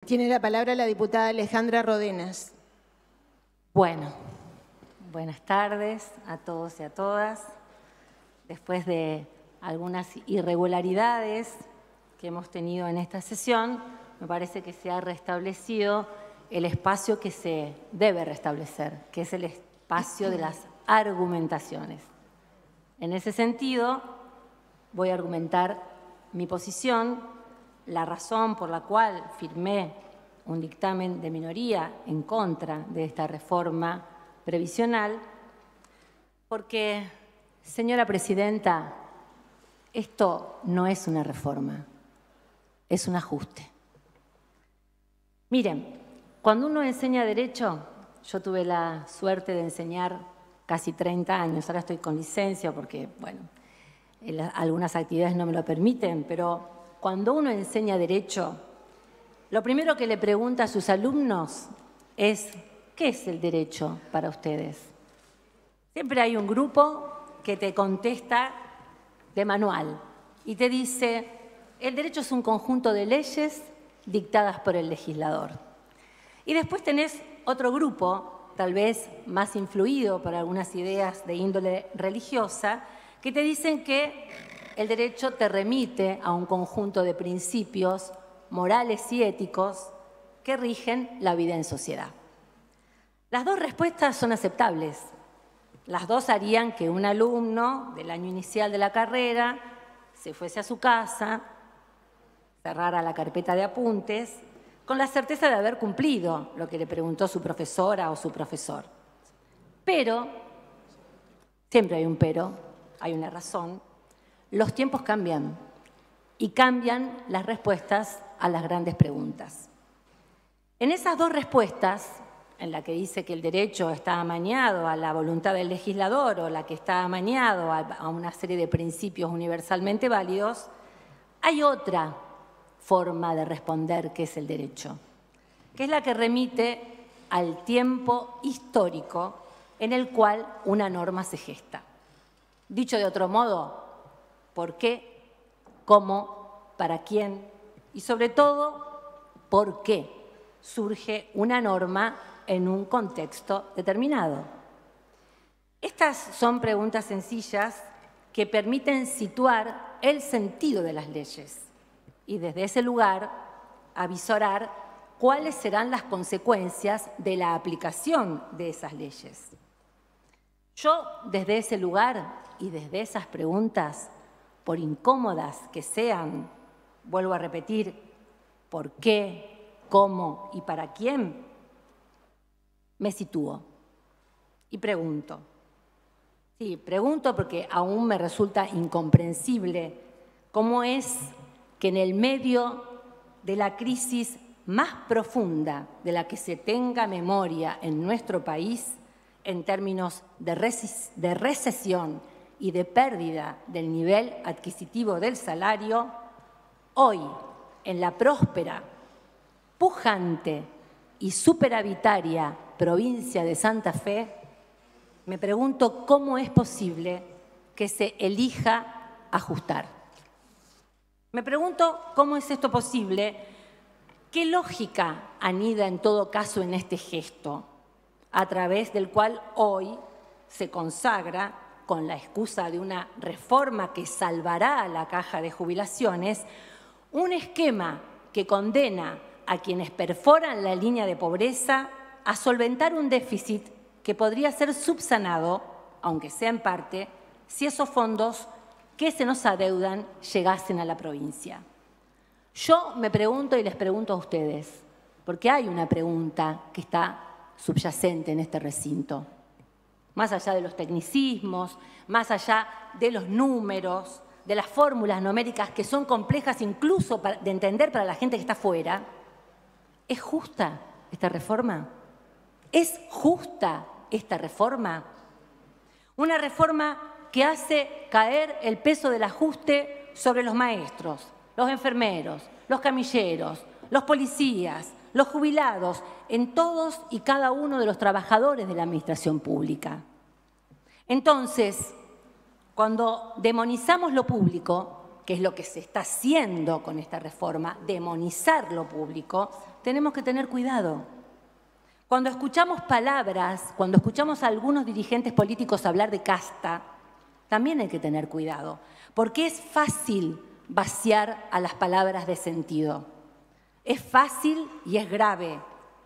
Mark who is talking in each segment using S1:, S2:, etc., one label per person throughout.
S1: Tiene la palabra la diputada Alejandra Rodenas.
S2: Bueno, buenas tardes a todos y a todas. Después de algunas irregularidades que hemos tenido en esta sesión, me parece que se ha restablecido el espacio que se debe restablecer, que es el espacio de las argumentaciones. En ese sentido, voy a argumentar mi posición, la razón por la cual firmé un dictamen de minoría en contra de esta reforma previsional, porque, señora presidenta, esto no es una reforma, es un ajuste. Miren, cuando uno enseña Derecho, yo tuve la suerte de enseñar casi 30 años, ahora estoy con licencia porque, bueno, algunas actividades no me lo permiten, pero cuando uno enseña Derecho, lo primero que le pregunta a sus alumnos es ¿qué es el derecho para ustedes? Siempre hay un grupo que te contesta de manual y te dice el derecho es un conjunto de leyes dictadas por el legislador. Y después tenés otro grupo, tal vez más influido por algunas ideas de índole religiosa, que te dicen que el derecho te remite a un conjunto de principios morales y éticos que rigen la vida en sociedad. Las dos respuestas son aceptables. Las dos harían que un alumno del año inicial de la carrera se fuese a su casa, cerrara la carpeta de apuntes, con la certeza de haber cumplido lo que le preguntó su profesora o su profesor. Pero, siempre hay un pero, hay una razón, los tiempos cambian y cambian las respuestas a las grandes preguntas. En esas dos respuestas, en la que dice que el derecho está amañado a la voluntad del legislador o la que está amañado a una serie de principios universalmente válidos, hay otra forma de responder que es el derecho, que es la que remite al tiempo histórico en el cual una norma se gesta. Dicho de otro modo, ¿por qué? ¿Cómo? ¿Para quién? Y sobre todo, ¿por qué surge una norma en un contexto determinado? Estas son preguntas sencillas que permiten situar el sentido de las leyes y desde ese lugar avisorar cuáles serán las consecuencias de la aplicación de esas leyes. Yo, desde ese lugar y desde esas preguntas, por incómodas que sean, vuelvo a repetir, ¿por qué? ¿Cómo? ¿Y para quién? Me sitúo y pregunto. Sí, pregunto porque aún me resulta incomprensible cómo es que en el medio de la crisis más profunda de la que se tenga memoria en nuestro país, en términos de recesión y de pérdida del nivel adquisitivo del salario, hoy, en la próspera, pujante y superavitaria provincia de Santa Fe, me pregunto cómo es posible que se elija ajustar. Me pregunto cómo es esto posible, qué lógica anida en todo caso en este gesto, a través del cual hoy se consagra, con la excusa de una reforma que salvará a la caja de jubilaciones, un esquema que condena a quienes perforan la línea de pobreza a solventar un déficit que podría ser subsanado, aunque sea en parte, si esos fondos que se nos adeudan llegasen a la provincia. Yo me pregunto y les pregunto a ustedes, porque hay una pregunta que está subyacente en este recinto, más allá de los tecnicismos, más allá de los números, de las fórmulas numéricas que son complejas incluso de entender para la gente que está fuera. ¿Es justa esta reforma? ¿Es justa esta reforma? Una reforma que hace caer el peso del ajuste sobre los maestros, los enfermeros, los camilleros, los policías, los jubilados, en todos y cada uno de los trabajadores de la administración pública. Entonces, cuando demonizamos lo público, que es lo que se está haciendo con esta reforma, demonizar lo público, tenemos que tener cuidado. Cuando escuchamos palabras, cuando escuchamos a algunos dirigentes políticos hablar de casta, también hay que tener cuidado, porque es fácil vaciar a las palabras de sentido. Es fácil y es grave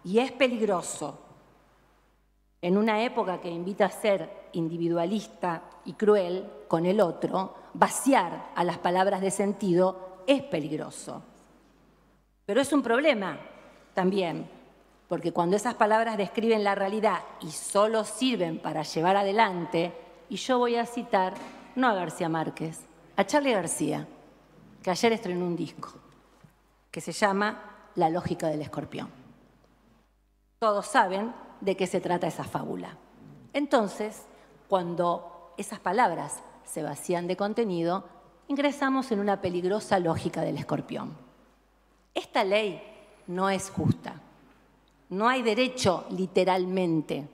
S2: y es peligroso. En una época que invita a ser individualista y cruel con el otro, vaciar a las palabras de sentido es peligroso. Pero es un problema también, porque cuando esas palabras describen la realidad y solo sirven para llevar adelante, y yo voy a citar, no a García Márquez, a Charly García, que ayer estrenó un disco que se llama La lógica del escorpión. Todos saben de qué se trata esa fábula. Entonces, cuando esas palabras se vacían de contenido, ingresamos en una peligrosa lógica del escorpión. Esta ley no es justa. No hay derecho literalmente.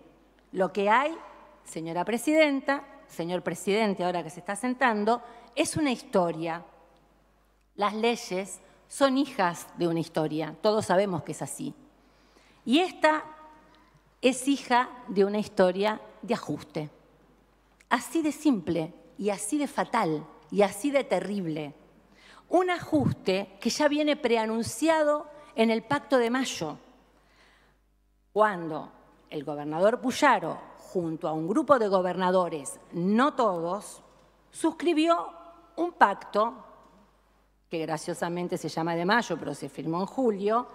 S2: Lo que hay, señora presidenta, señor presidente, ahora que se está sentando, es una historia. Las leyes son hijas de una historia. Todos sabemos que es así. Y esta es hija de una historia de ajuste. Así de simple y así de fatal y así de terrible. Un ajuste que ya viene preanunciado en el Pacto de Mayo, cuando el gobernador Puyaro, junto a un grupo de gobernadores, no todos, suscribió un pacto que graciosamente se llama de mayo, pero se firmó en julio,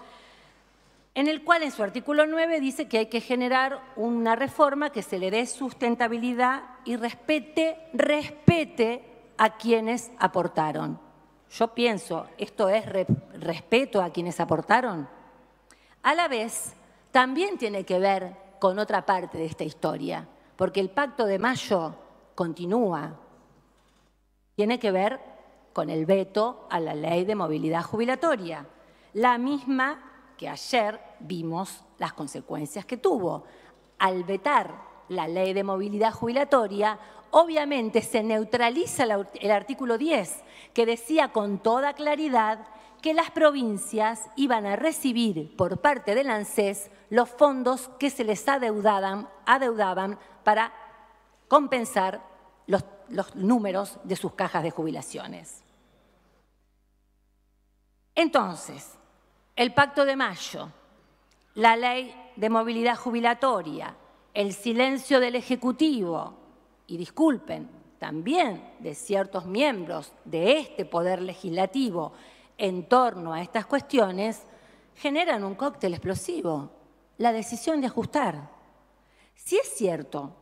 S2: en el cual en su artículo 9 dice que hay que generar una reforma que se le dé sustentabilidad y respete a quienes aportaron. Yo pienso, ¿esto es respeto a quienes aportaron? A la vez, también tiene que ver con otra parte de esta historia, porque el Pacto de Mayo continúa. Tiene que ver con el veto a la ley de movilidad jubilatoria, la misma que ayer vimos las consecuencias que tuvo. Al vetar la ley de movilidad jubilatoria, obviamente se neutraliza el artículo 10, que decía con toda claridad que las provincias iban a recibir por parte del ANSES los fondos que se les adeudaban para compensar los números de sus cajas de jubilaciones. Entonces, el Pacto de Mayo, la ley de movilidad jubilatoria, el silencio del Ejecutivo y, disculpen, también de ciertos miembros de este Poder Legislativo en torno a estas cuestiones, generan un cóctel explosivo, la decisión de ajustar. Si es cierto,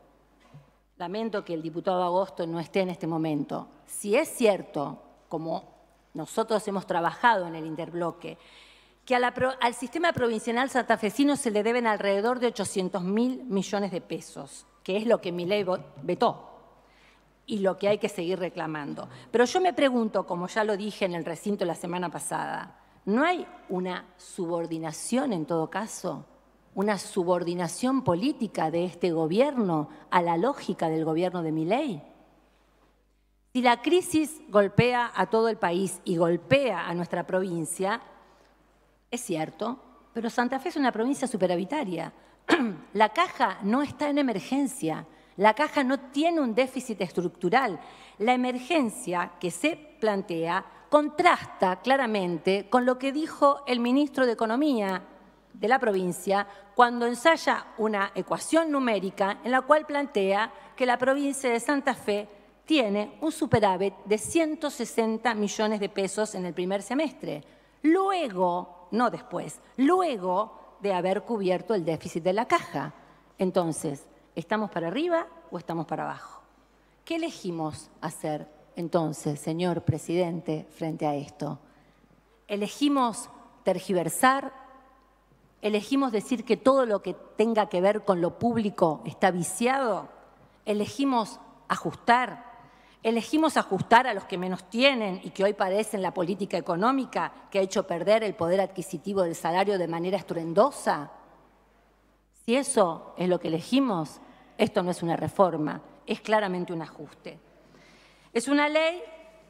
S2: lamento que el diputado Agosto no esté en este momento, si es cierto, como nosotros hemos trabajado en el interbloque, que al sistema provincial santafesino se le deben alrededor de 800.000 millones de pesos, que es lo que Milei vetó y lo que hay que seguir reclamando. Pero yo me pregunto, como ya lo dije en el recinto la semana pasada, ¿no hay una subordinación en todo caso? ¿Una subordinación política de este gobierno a la lógica del gobierno de Milei? Si la crisis golpea a todo el país y golpea a nuestra provincia, es cierto, pero Santa Fe es una provincia superavitaria. La caja no está en emergencia, la caja no tiene un déficit estructural. La emergencia que se plantea contrasta claramente con lo que dijo el ministro de Economía de la provincia cuando ensaya una ecuación numérica en la cual plantea que la provincia de Santa Fe tiene un superávit de 160 millones de pesos en el primer semestre. Luego, no después, luego de haber cubierto el déficit de la caja. Entonces, ¿estamos para arriba o estamos para abajo? ¿Qué elegimos hacer entonces, señor presidente, frente a esto? ¿Elegimos tergiversar? ¿Elegimos decir que todo lo que tenga que ver con lo público está viciado? ¿Elegimos ajustar? ¿Elegimos ajustar a los que menos tienen y que hoy padecen la política económica que ha hecho perder el poder adquisitivo del salario de manera estruendosa? Si eso es lo que elegimos, esto no es una reforma, es claramente un ajuste. Es una ley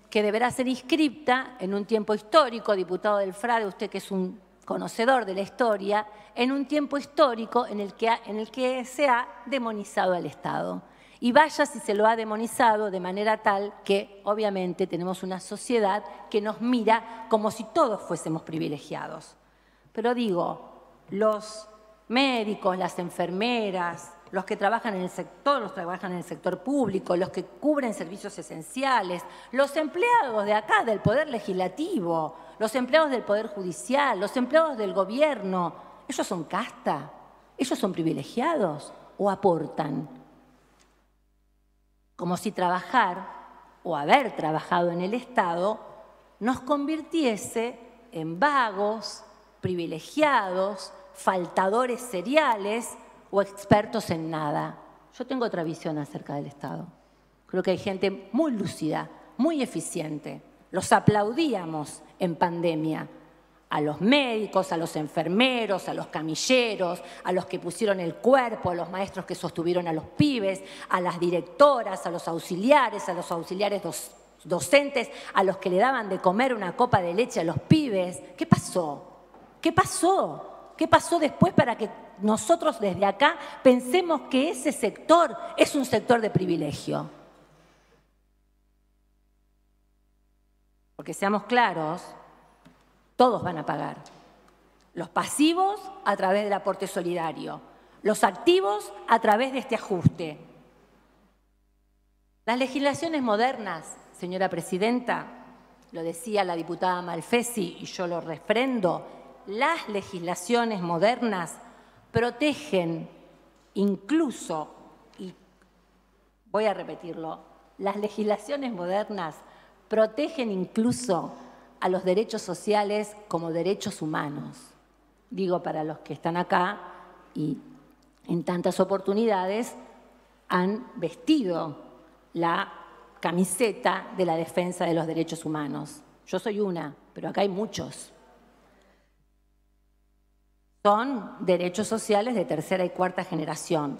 S2: que deberá ser inscripta en un tiempo histórico. Diputado del Frade, usted que es un conocedor de la historia, en un tiempo histórico en el que se ha demonizado al Estado. Y vaya si se lo ha demonizado de manera tal que, obviamente, tenemos una sociedad que nos mira como si todos fuésemos privilegiados. Pero digo, los médicos, las enfermeras, los que trabajan en el sector, los que trabajan en el sector público, los que cubren servicios esenciales, los empleados de acá, del Poder Legislativo, los empleados del Poder Judicial, los empleados del gobierno, ¿ellos son casta? ¿Ellos son privilegiados o aportan? Como si trabajar o haber trabajado en el Estado nos convirtiese en vagos, privilegiados, faltadores seriales o expertos en nada. Yo tengo otra visión acerca del Estado. Creo que hay gente muy lúcida, muy eficiente. Los aplaudíamos en pandemia. A los médicos, a los enfermeros, a los camilleros, a los que pusieron el cuerpo, a los maestros que sostuvieron a los pibes, a las directoras, a los auxiliares docentes, a los que le daban de comer una copa de leche a los pibes. ¿Qué pasó? ¿Qué pasó? ¿Qué pasó después para que nosotros desde acá pensemos que ese sector es un sector de privilegio? Porque seamos claros, todos van a pagar. Los pasivos a través del aporte solidario, los activos a través de este ajuste. Las legislaciones modernas, señora presidenta, lo decía la diputada Malfesi y yo lo refrendo, las legislaciones modernas protegen incluso, y voy a repetirlo, las legislaciones modernas protegen incluso a los derechos sociales como derechos humanos. Digo, para los que están acá y en tantas oportunidades han vestido la camiseta de la defensa de los derechos humanos. Yo soy una, pero acá hay muchos. Son derechos sociales de tercera y cuarta generación.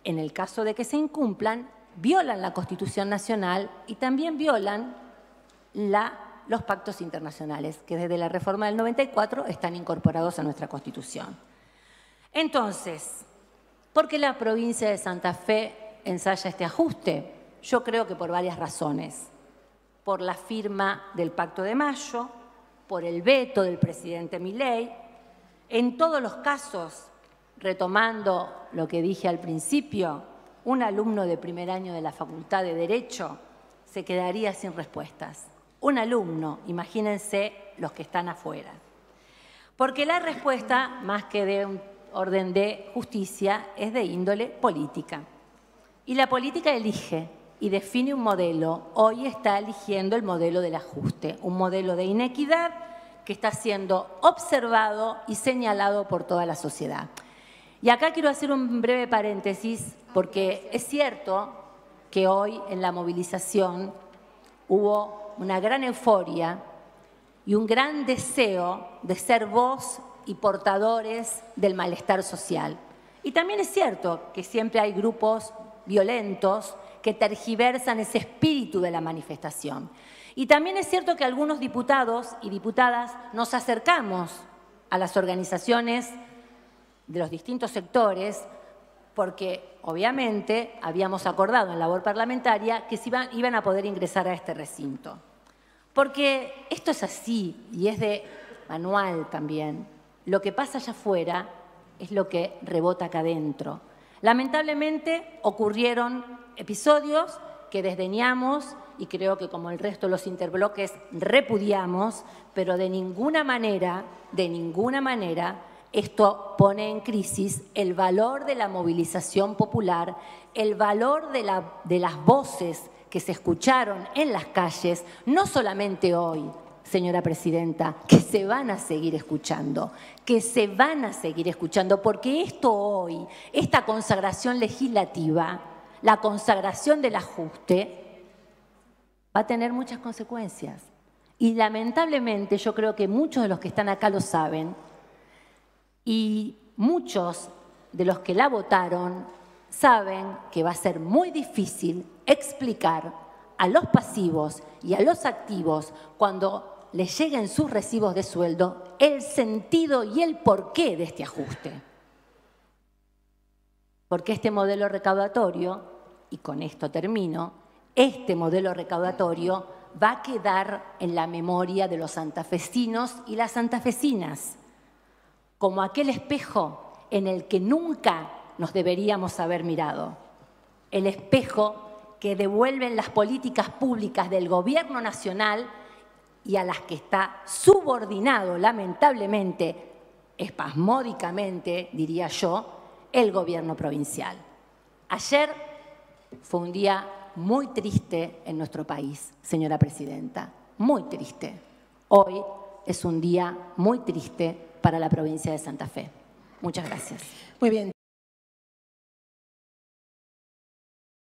S2: En el caso de que se incumplan, violan la Constitución Nacional y también violan los pactos internacionales, que desde la reforma del 94 están incorporados a nuestra Constitución. Entonces, ¿por qué la provincia de Santa Fe ensaya este ajuste? Yo creo que por varias razones. Por la firma del Pacto de Mayo, por el veto del presidente Milei. En todos los casos, retomando lo que dije al principio, un alumno de primer año de la Facultad de Derecho se quedaría sin respuestas. Un alumno, imagínense los que están afuera. Porque la respuesta, más que de un orden de justicia, es de índole política. Y la política elige y define un modelo. Hoy está eligiendo el modelo del ajuste, un modelo de inequidad que está siendo observado y señalado por toda la sociedad. Y acá quiero hacer un breve paréntesis, porque es cierto que hoy en la movilización hubo una gran euforia y un gran deseo de ser voz y portadores del malestar social. Y también es cierto que siempre hay grupos violentos que tergiversan ese espíritu de la manifestación. Y también es cierto que algunos diputados y diputadas nos acercamos a las organizaciones de los distintos sectores porque obviamente habíamos acordado en labor parlamentaria que iban a poder ingresar a este recinto. Porque esto es así y es de manual también. Lo que pasa allá afuera es lo que rebota acá adentro. Lamentablemente ocurrieron episodios que desdeñamos y creo que como el resto de los interbloques repudiamos, pero de ninguna manera, esto pone en crisis el valor de la movilización popular, el valor de las voces que se escucharon en las calles, no solamente hoy, señora presidenta, que se van a seguir escuchando, porque esto hoy, esta consagración legislativa, la consagración del ajuste, va a tener muchas consecuencias. Y lamentablemente yo creo que muchos de los que están acá lo saben y muchos de los que la votaron saben que va a ser muy difícil explicar a los pasivos y a los activos cuando les llegue en sus recibos de sueldo el sentido y el porqué de este ajuste. Porque este modelo recaudatorio, y con esto termino, este modelo recaudatorio va a quedar en la memoria de los santafesinos y las santafesinas, como aquel espejo en el que nunca nos deberíamos haber mirado. El espejo que devuelven las políticas públicas del gobierno nacional y a las que está subordinado, lamentablemente, espasmódicamente, diría yo, el gobierno provincial. Ayer fue un día muy triste en nuestro país, señora presidenta, muy triste. Hoy es un día muy triste para la provincia de Santa Fe. Muchas gracias.
S1: Muy bien.